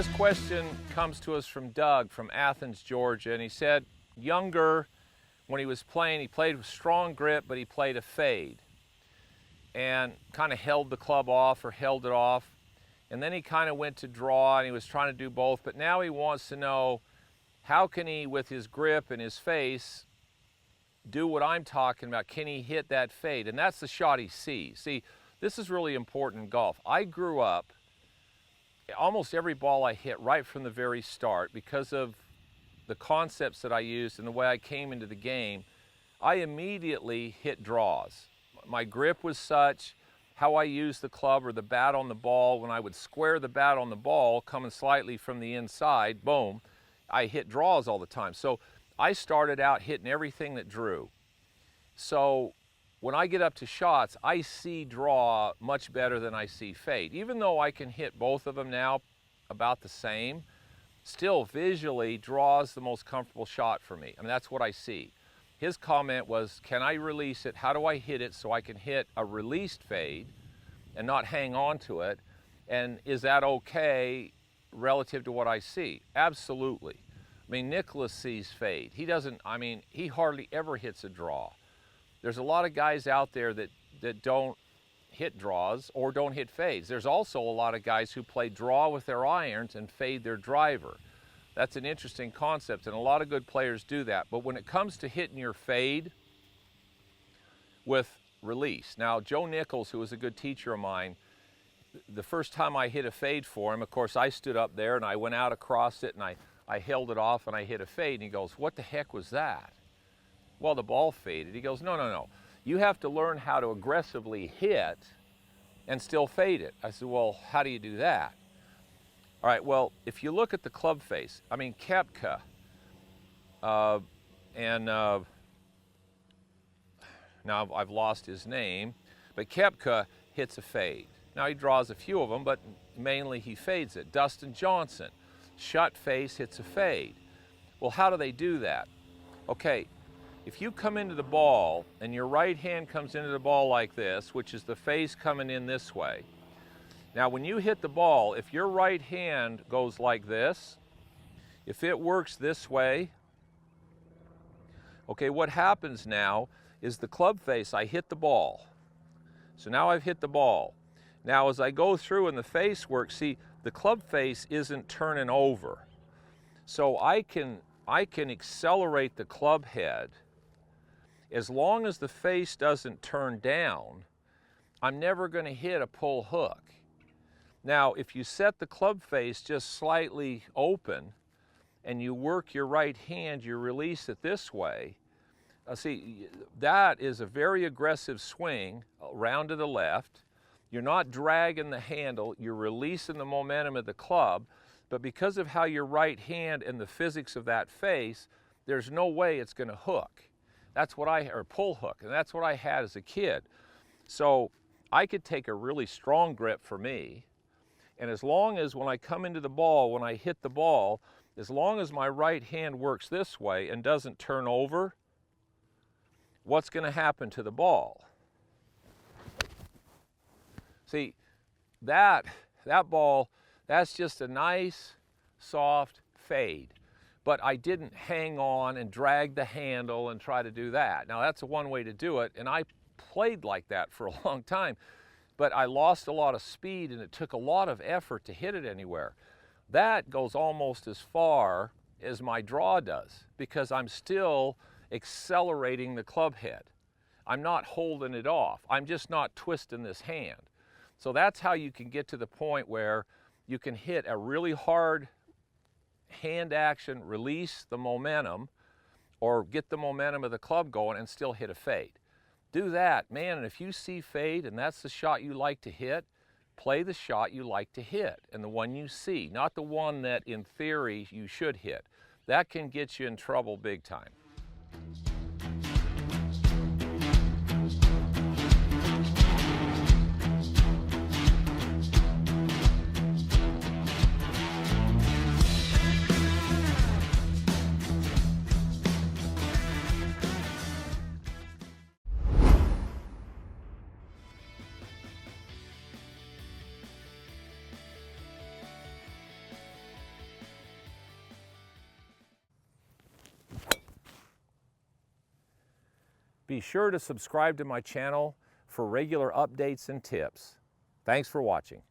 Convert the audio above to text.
This question comes to us from Doug from Athens, Georgia, and he said, younger, when he was playing, he played with strong grip, but he played a fade and kind of held the club off or held it off. And then he kind of went to draw and he was trying to do both, but now he wants to know how can he, with his grip and his face, do what I'm talking about? Can he hit that fade? And that's the shot he sees. See, this is really important in golf. I grew up, almost every ball I hit right from the very start, because of the concepts that I used and the way I came into the game, I immediately hit draws. My grip was such, how I used the club or the bat on the ball, when I would square the bat on the ball, coming slightly from the inside, boom, I hit draws all the time. So I started out hitting everything that drew. So when I get up to shots, I see draw much better than I see fade. Even though I can hit both of them now about the same, still visually, draw is the most comfortable shot for me. I mean, that's what I see. His comment was, can I release it? How do I hit it so I can hit a released fade and not hang on to it? And is that okay relative to what I see? Absolutely. I mean, Nicholas sees fade. He doesn't, I mean, he hardly ever hits a draw. There's a lot of guys out there that don't hit draws or don't hit fades. There's also a lot of guys who play draw with their irons and fade their driver. That's an interesting concept, and a lot of good players do that. But when it comes to hitting your fade with release, now Joe Nichols, who was a good teacher of mine, the first time I hit a fade for him, of course, I stood up there and I went out across it and I held it off and I hit a fade, and he goes, what the heck was that? Well, the ball faded. He goes, no. You have to learn how to aggressively hit and still fade it. I said, well, how do you do that? All right, well, if you look at the club face, I mean, Koepka, now I've lost his name, but Koepka hits a fade. Now he draws a few of them, but mainly he fades it. Dustin Johnson, shut face, hits a fade. Well, how do they do that? Okay, if you come into the ball and your right hand comes into the ball like this, which is the face coming in this way. Now when you hit the ball, if your right hand goes like this, if it works this way, okay, what happens now is the club face, I hit the ball. So now I've hit the ball. Now as I go through and the face works, see, the club face isn't turning over. So I can accelerate the club head. As long as the face doesn't turn down, I'm never going to hit a pull hook. Now, if you set the club face just slightly open and you work your right hand, you release it this way, see, that is a very aggressive swing around to the left. You're not dragging the handle, you're releasing the momentum of the club, but because of how your right hand and the physics of that face, there's no way it's going to hook. That's what or pull hook, and that's what I had as a kid. So I could take a really strong grip for me, and as long as when I come into the ball, when I hit the ball, as long as my right hand works this way and doesn't turn over, what's going to happen to the ball? See, that ball, that's just a nice, soft fade. But I didn't hang on and drag the handle and try to do that. Now that's one way to do it, and I played like that for a long time, but I lost a lot of speed and it took a lot of effort to hit it anywhere. That goes almost as far as my draw does, because I'm still accelerating the club head. I'm not holding it off. I'm just not twisting this hand. So that's how you can get to the point where you can hit a really hard hand action, release the momentum, or get the momentum of the club going and still hit a fade. Do that, man, and if you see fade and that's the shot you like to hit, play the shot you like to hit and the one you see, not the one that in theory you should hit. That can get you in trouble big time. Be sure to subscribe to my channel for regular updates and tips. Thanks for watching.